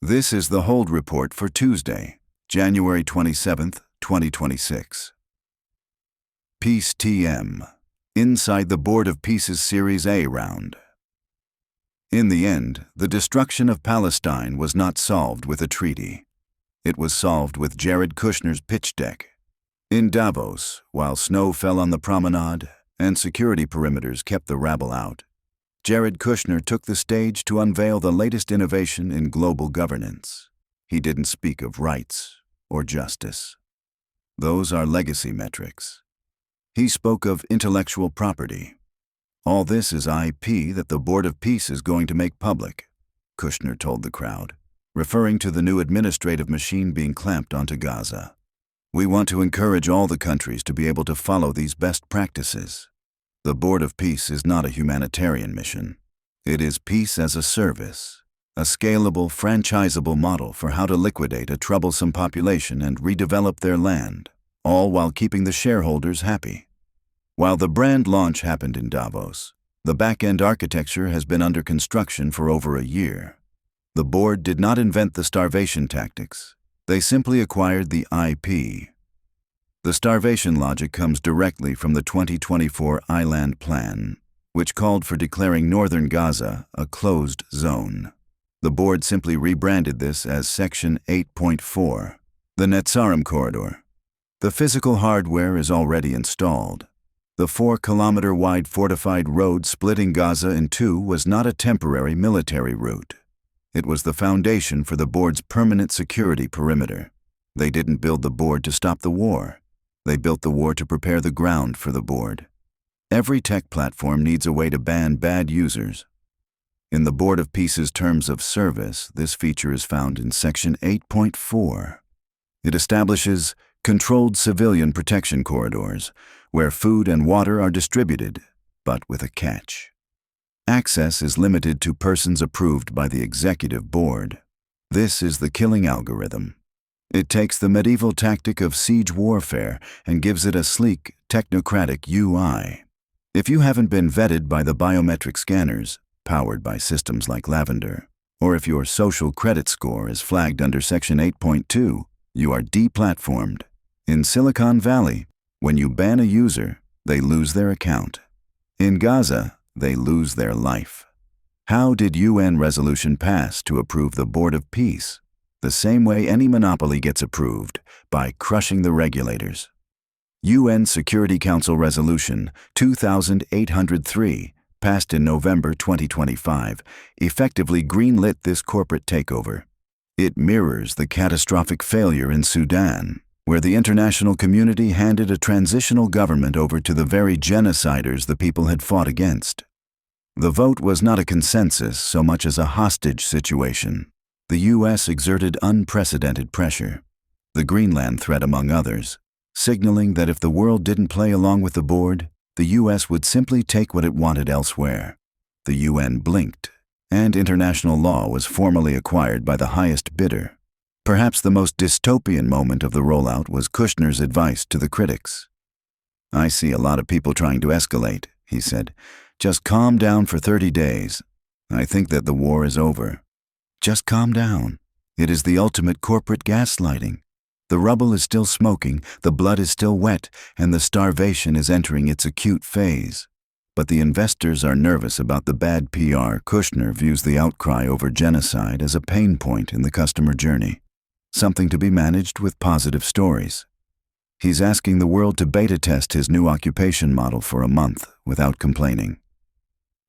This is the Hold Report for Tuesday, January 27, 2026. Peace TM. Inside the Board of Peace's Series A round. In the end, the destruction of Palestine was not solved with a treaty. It was solved with Jared Kushner's pitch deck. In Davos, while snow fell on the promenade and security perimeters kept the rabble out, Jared Kushner took the stage to unveil the latest innovation in global governance. He didn't speak of rights or justice. Those are legacy metrics. He spoke of intellectual property. All this is IP that the Board of Peace is going to make public, Kushner told the crowd, referring to the new administrative machine being clamped onto Gaza. We want to encourage all the countries to be able to follow these best practices. The Board of Peace is not a humanitarian mission. It is peace as a service, a scalable, franchisable model for how to liquidate a troublesome population and redevelop their land, all while keeping the shareholders happy. While the brand launch happened in Davos, the back-end architecture has been under construction for over a year. The board did not invent the starvation tactics. They simply acquired the IP. The starvation logic comes directly from the 2024 Island Plan, which called for declaring northern Gaza a closed zone. The board simply rebranded this as Section 8.4, the Netzarim corridor. The physical hardware is already installed. The 4-kilometer-wide fortified road splitting Gaza in two was not a temporary military route. It was the foundation for the board's permanent security perimeter. They didn't build the board to stop the war. They built the war to prepare the ground for the board. Every tech platform needs a way to ban bad users. In the Board of Peace's terms of service, this feature is found in Section 8.4. It establishes controlled civilian protection corridors, where food and water are distributed, but with a catch. Access is limited to persons approved by the executive board. This is the killing algorithm. It takes the medieval tactic of siege warfare and gives it a sleek, technocratic UI. If you haven't been vetted by the biometric scanners, powered by systems like Lavender, or if your social credit score is flagged under Section 8.2, you are deplatformed. In Silicon Valley, when you ban a user, they lose their account. In Gaza, they lose their life. How did UN resolution pass to approve the Board of Peace? The same way any monopoly gets approved, by crushing the regulators. UN Security Council Resolution 2803, passed in November 2025, effectively greenlit this corporate takeover. It mirrors the catastrophic failure in Sudan, where the international community handed a transitional government over to the very genociders the people had fought against. The vote was not a consensus so much as a hostage situation. The U.S. exerted unprecedented pressure, the Greenland threat among others, signaling that if the world didn't play along with the board, the U.S. would simply take what it wanted elsewhere. The UN blinked, and international law was formally acquired by the highest bidder. Perhaps the most dystopian moment of the rollout was Kushner's advice to the critics. "I see a lot of people trying to escalate," he said. "Just calm down for 30 days. I think that the war is over. Just calm down. It is the ultimate corporate gaslighting. The rubble is still smoking, the blood is still wet, and the starvation is entering its acute phase. But the investors are nervous about the bad PR. Kushner views the outcry over genocide as a pain point in the customer journey, something to be managed with positive stories. He's asking the world to beta test his new occupation model for a month without complaining.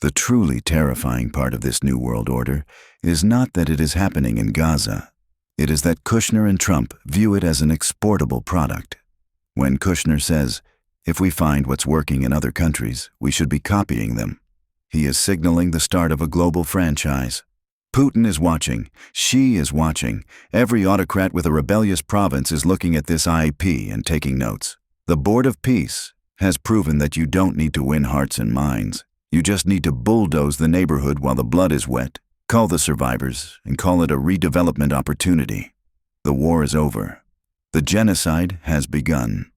The truly terrifying part of this new world order is not that it is happening in Gaza. It is that Kushner and Trump view it as an exportable product. When Kushner says, "If we find what's working in other countries, we should be copying them," he is signaling the start of a global franchise. Putin is watching. Xi is watching. Every autocrat with a rebellious province is looking at this IP and taking notes. The Board of Peace has proven that you don't need to win hearts and minds. You just need to bulldoze the neighborhood while the blood is wet, call the survivors, and call it a redevelopment opportunity. The war is over. The genocide has begun.